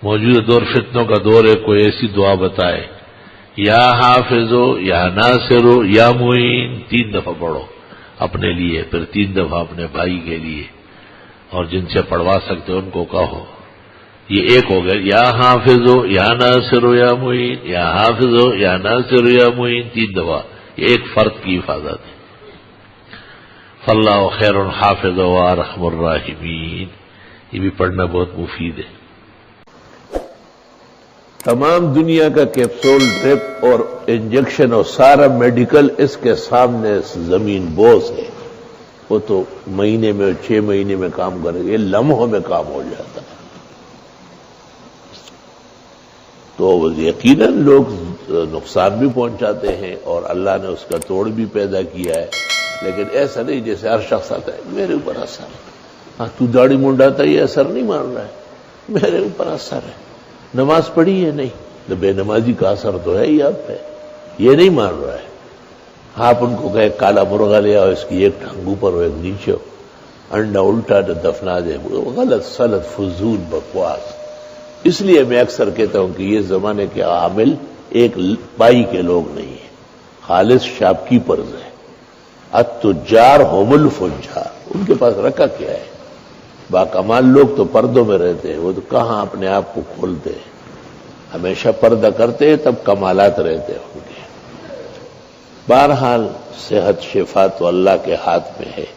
موجودہ دور فتنوں کا دور ہے، کوئی ایسی دعا بتائے، یا حافظو یا ناصرو یا معین، 3 دفعہ پڑھو اپنے لیے، پھر 3 دفعہ اپنے بھائی کے لیے، اور جن سے پڑھوا سکتے ان کو کہو۔ یہ ایک ہو گیا، یا حافظو یا ناصرو یا معین، یا حافظو یا ناصرو یا معین، 3 دفعہ، یہ ایک فرد کی حفاظت ہے۔ فاللہ خیر حافظ و ارحم الراحمین، یہ بھی پڑھنا بہت مفید ہے۔ تمام دنیا کا کیپسول، ڈرپ اور انجیکشن اور سارا میڈیکل اس کے سامنے زمین بوس ہے۔ وہ تو مہینے میں 6 مہینے میں کام کرے گا، یہ لمحوں میں کام ہو جاتا ہے۔ تو یقیناً لوگ نقصان بھی پہنچاتے ہیں اور اللہ نے اس کا توڑ بھی پیدا کیا ہے، لیکن ایسا نہیں جیسے ہر شخص آتا ہے میرے اوپر اثر ہے، ہاں تو داڑھی منڈاتا یہ اثر نہیں مان رہا ہے، میرے اوپر اثر ہے، نماز پڑھی ہے نہیں تو بے نمازی کا اثر تو ہے ہی آپ پہ، یہ نہیں مان رہا ہے۔ آپ ان کو کہے کالا مرغا لے آؤ، اس کی ایک ٹھنگ اوپر ہو ایک نیچے ہو، انڈا الٹا دفنا دے، غلط سلط فضول بکواس۔ اس لیے میں اکثر کہتا ہوں کہ یہ زمانے کے عامل ایک بائی کے لوگ نہیں ہیں، خالص شاپ کیپرز ہیں۔ التجار هم الفجار، ان کے پاس رکھا کیا ہے؟ باکمال لوگ تو پردوں میں رہتے ہیں، وہ تو کہاں اپنے آپ کو کھولتے ہیں، ہمیشہ پردہ کرتے ہیں تب کمالات رہتے ہیں ان کے۔ بہرحال صحت شفا تو اللہ کے ہاتھ میں ہے۔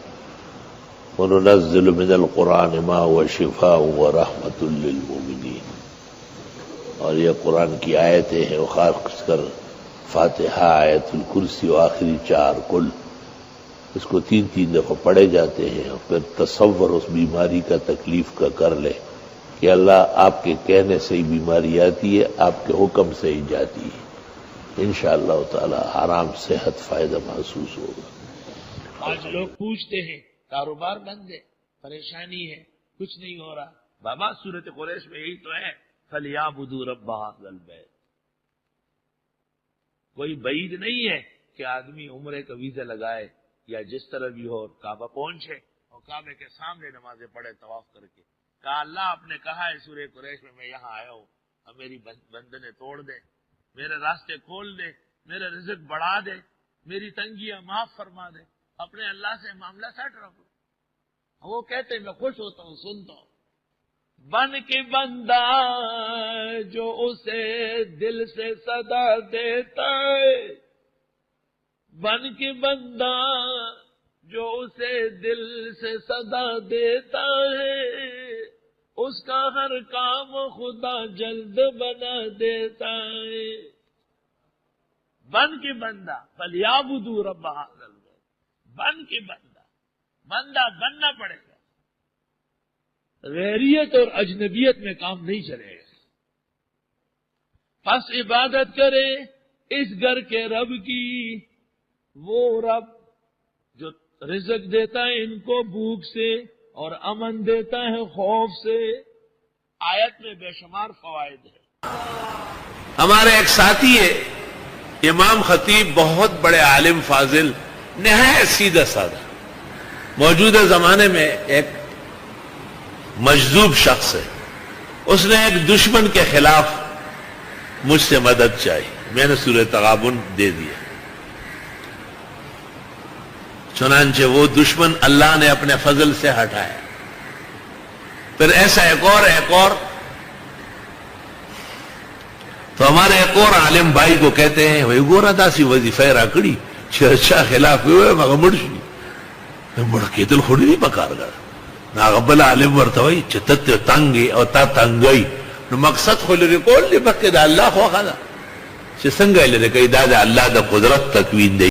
وَنُنَزِّلُ مِنَ الْقُرْآنِ مَا هُوَ شِفَاءٌ وَرَحْمَةٌ لِّلْمُؤْمِنِينَ، اور یہ قرآن کی آیتیں ہیں، خاص کر فاتحہ، آیت الکرسی و آخری 4 کل، اس کو 3 دفعہ پڑھے جاتے ہیں، اور پھر تصور اس بیماری کا تکلیف کا کر لے کہ اللہ آپ کے کہنے سے ہی بیماری آتی ہے، آپ کے حکم سے ہی جاتی ہے، انشاءاللہ تعالی آرام صحت فائدہ محسوس ہوگا۔ آج لوگ پوچھتے ہیں کاروبار بند ہے، پریشانی ہے، کچھ نہیں ہو رہا۔ بابا سورۃ قریش میں یہی تو ہے، فَلْيَعْبُدُوا رَبَّ هَٰذَا الْبَيْتِ۔ کوئی بعید نہیں ہے کہ آدمی عمرے کا ویزا لگائے یا جس طرح بھی ہو کعبہ پہنچے اور کعبے کے سامنے نمازیں پڑھے طواف کر کے۔ کہا اللہ آپ نے کہا ہے سورہ قریش میں یہاں آیا ہوں، اب میری بندنیں توڑ دے، میرے راستے کھول دے، میرا رزق بڑھا دے، میری تنگیاں معاف فرما دے، اپنے اللہ سے معاملہ سیٹ رکھو۔ وہ کہتے ہیں میں خوش ہوتا ہوں، سنتا ہوں، بن کے بندہ جو اسے دل سے صدا دیتا ہے، بن کے بندہ جو اسے دل سے صدا دیتا ہے، اس کا ہر کام خدا جلد بنا دیتا ہے۔ بن کے بندہ، فَلْيَعْبُدُوا رَبَّ هَٰذَا الْبَيْتِ، بن کے بندہ بننا پڑے گا، غیریت اور اجنبیت میں کام نہیں چلے گا۔ پس عبادت کرے اس گھر کے رب کی، وہ رب جو رزق دیتا ہے ان کو بھوک سے اور امن دیتا ہے خوف سے۔ آیت میں بے شمار فوائد ہیں۔ ہمارے ایک ساتھی ہے امام خطیب، بہت بڑے عالم فاضل، نہایت سیدھا سادہ، موجودہ زمانے میں ایک مجذوب شخص ہے، اس نے ایک دشمن کے خلاف مجھ سے مدد چاہی، میں نے سورہ تغابن دے دیا، چنانچہ وہ دشمن اللہ نے اپنے فضل سے ہٹایا۔ پھر ایسا ایک اور تو ہمارے ایک اور عالم بھائی کو کہتے ہیں وہی گورا داسی وظیفہ راکڑی چرچا خلاف ہوئے مگر مرشی مڑکی دل خوڑی نہیں پکار گا ناغبل عالم ورتوئی چتت تنگی او تا تنگئی نو مقصد خلی رکول لی بکی دا اللہ خواہ دا چه سنگا لرکای دا اللہ دا قدرت تکوین دی